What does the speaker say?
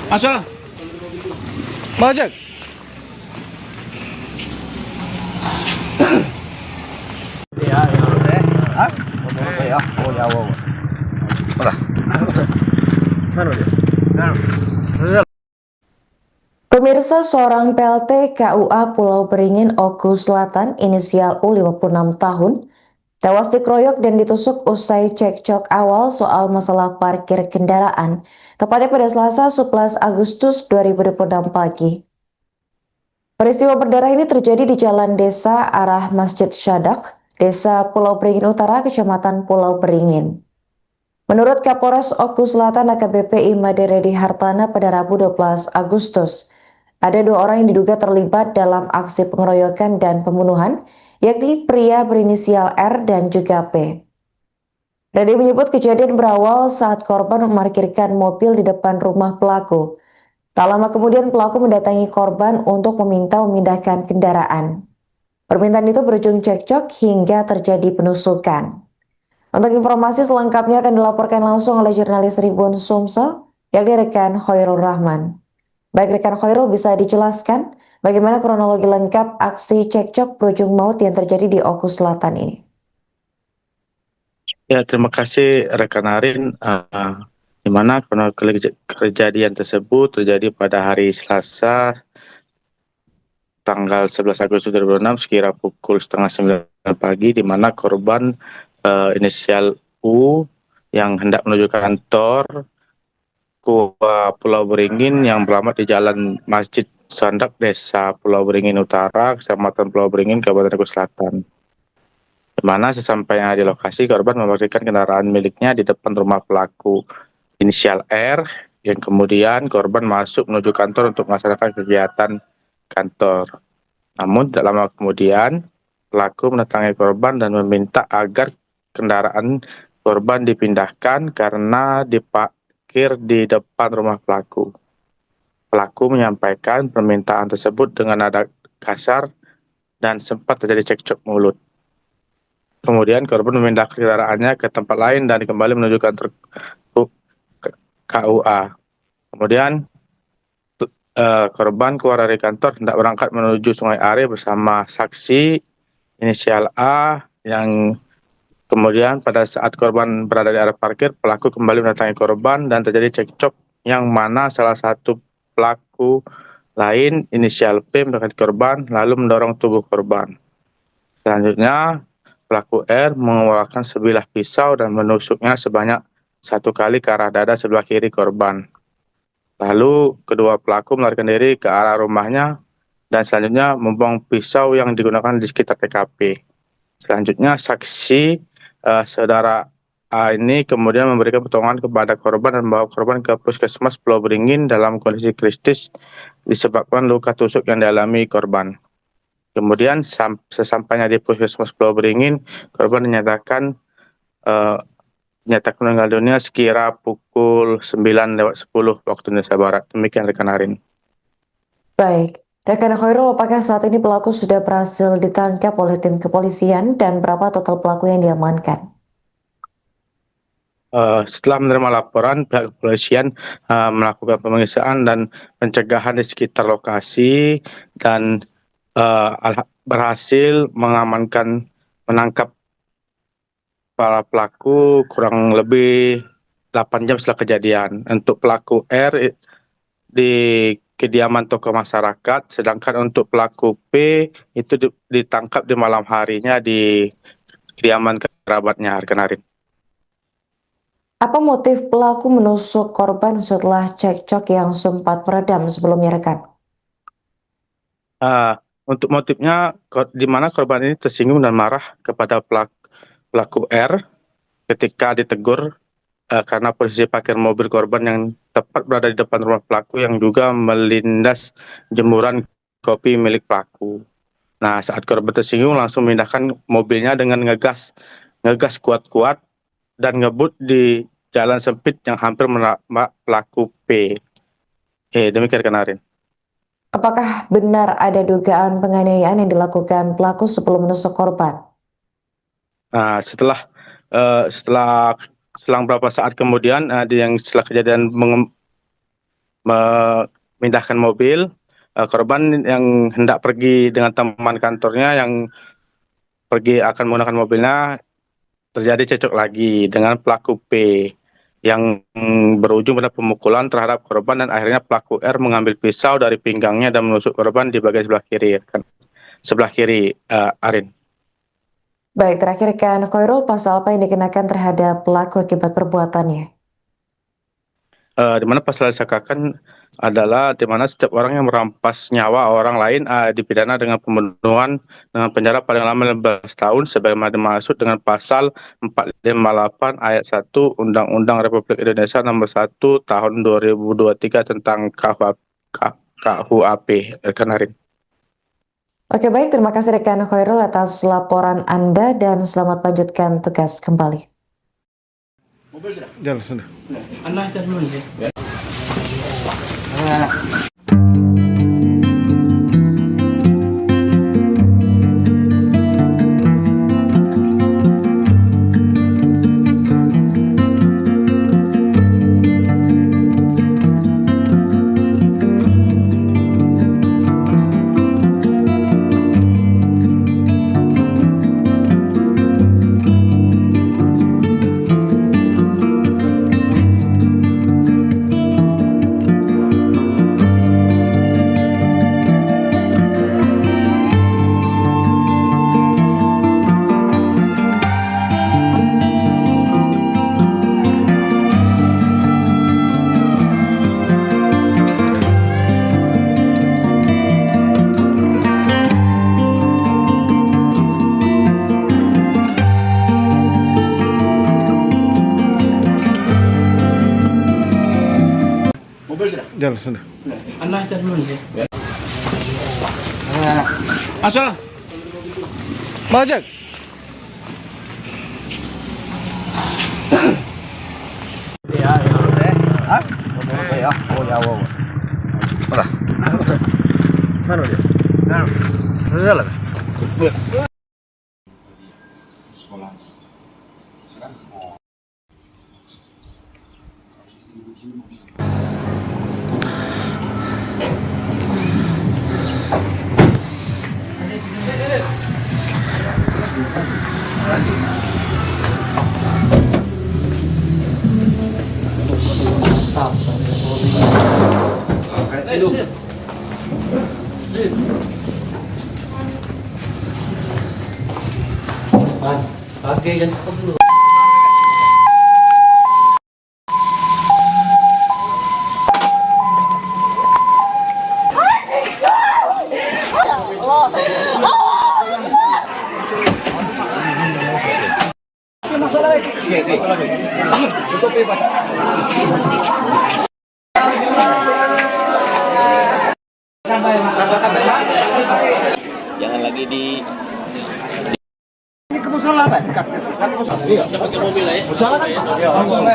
Masuk. Mau cek? Iya, ya. Hah? Ya, oh ya, oh. Mana? Mana dia? Nah. Pemirsa, seorang PLT KUA Pulau Beringin Oku Selatan inisial U 56 tahun tewas dikeroyok dan ditusuk usai cekcok awal soal masalah parkir kendaraan, tepatnya pada Selasa 11 Agustus 2026 pagi. Peristiwa berdarah ini terjadi di Jalan Desa arah Masjid Syadak, Desa Pulau Beringin Utara, Kecamatan Pulau Beringin. Menurut Kapolres Oku Selatan AKBP Imade Redi Hartana pada Rabu 12 Agustus, ada 2 orang yang diduga terlibat dalam aksi pengeroyokan dan pembunuhan, yakni pria berinisial R dan juga P. Redi menyebut kejadian berawal saat korban memarkirkan mobil di depan rumah pelaku. Tak lama kemudian pelaku mendatangi korban untuk meminta memindahkan kendaraan. Permintaan itu berujung cekcok hingga terjadi penusukan. Untuk informasi selengkapnya akan dilaporkan langsung oleh jurnalis Tribun Sumsel, yakni rekan Khairul Rahman. Baik rekan Khairul, bisa dijelaskan bagaimana kronologi lengkap aksi cekcok berujung maut yang terjadi di Oku Selatan ini? Ya, terima kasih rekan Arin. Di mana kejadian tersebut terjadi pada hari Selasa tanggal 11 Agustus 2006 sekira pukul setengah 9 pagi, di mana korban inisial U yang hendak menuju kantor Pulau Beringin yang beralamat di Jalan Masjid Sandak, Desa Pulau Beringin Utara, Kecamatan Pulau Beringin, Kabupaten Oku Selatan. Di mana sesampainya di lokasi, korban memarkirkan kendaraan miliknya di depan rumah pelaku inisial R, yang kemudian korban masuk menuju kantor untuk melaksanakan kegiatan kantor. Namun tidak lama kemudian, pelaku mendatangi korban dan meminta agar kendaraan korban dipindahkan karena diparkir di depan rumah pelaku. Pelaku menyampaikan permintaan tersebut dengan nada kasar dan sempat terjadi cekcok mulut. Kemudian korban memindahkan kendaraannya ke tempat lain dan kembali menuju kantor KUA. Kemudian korban keluar dari kantor hendak berangkat menuju Sungai Are bersama saksi inisial A, yang kemudian pada saat korban berada di area parkir, pelaku kembali mendatangi korban dan terjadi cekcok yang mana salah satu pelaku lain inisial P mendekati korban lalu mendorong tubuh korban. Selanjutnya pelaku R mengeluarkan sebilah pisau dan menusuknya sebanyak 1 kali ke arah dada sebelah kiri korban. Lalu kedua pelaku melarikan diri ke arah rumahnya dan selanjutnya membuang pisau yang digunakan di sekitar TKP. Selanjutnya saksi saudara A ini kemudian memberikan pertolongan kepada korban dan membawa korban ke Puskesmas Pulau Beringin dalam kondisi kritis disebabkan luka tusuk yang dialami korban. Kemudian sesampainya di Puskesmas Pulau Beringin, korban dinyatakan meninggal dunia sekira pukul 9:10 waktu Indonesia Barat. Demikian rekan Arin. Baik, rekan Khairul, apakah saat ini pelaku sudah berhasil ditangkap oleh tim kepolisian dan berapa total pelaku yang diamankan? Setelah menerima laporan, pihak kepolisian melakukan pemeriksaan dan pencegahan di sekitar lokasi dan berhasil menangkap para pelaku kurang lebih 8 jam setelah kejadian. Untuk pelaku R di kediaman tokoh masyarakat, sedangkan untuk pelaku P itu ditangkap di malam harinya di kediaman kerabatnya, rekan Arin. Apa motif pelaku menusuk korban setelah cekcok yang sempat meredam sebelumnya, rekan? Untuk motifnya, di mana korban ini tersinggung dan marah kepada pelaku R ketika ditegur karena posisi parkir mobil korban yang tepat berada di depan rumah pelaku yang juga melindas jemuran kopi milik pelaku. Nah, saat korban tersinggung langsung memindahkan mobilnya dengan ngegas kuat-kuat dan ngebut di jalan sempit yang hampir menabrak pelaku P. Demikian rekan Arin. Apakah benar ada dugaan penganiayaan yang dilakukan pelaku sebelum menusuk korban? Nah, setelah selang beberapa saat kemudian, setelah kejadian memindahkan mobil. Korban yang hendak pergi dengan teman kantornya yang pergi akan menggunakan mobilnya, terjadi cekcok lagi dengan pelaku P yang berujung pada pemukulan terhadap korban, dan akhirnya pelaku R mengambil pisau dari pinggangnya dan menusuk korban di bagian sebelah kiri, Arin. Baik, terakhir rekan Khairul, pasal apa yang dikenakan terhadap pelaku akibat perbuatannya? Di mana pasal disangkakan adalah di mana setiap orang yang merampas nyawa orang lain dipidana dengan pembunuhan dengan penjara paling lama 15 tahun sebagaimana dimaksud dengan pasal 458 ayat 1 Undang-Undang Republik Indonesia nomor 1 tahun 2023 tentang KUHP. Rekan Arin. Oke, baik, terima kasih rekan Khairul atas laporan Anda dan selamat lanjutkan tugas kembali. Jalan sudah. Anak dulu ya. Jalan sudah. Anak dulu ya. Asal. Mojek. Ya. Hah? Ya. Oh ya. Udah. Mana dia? Nah. Jalan. Sekolah. Pakai yang dulu. Jangan lagi di Ini ke musola, Pak. Dekat. Iya. pakai mobil ya. Musola kan? Iya, musola.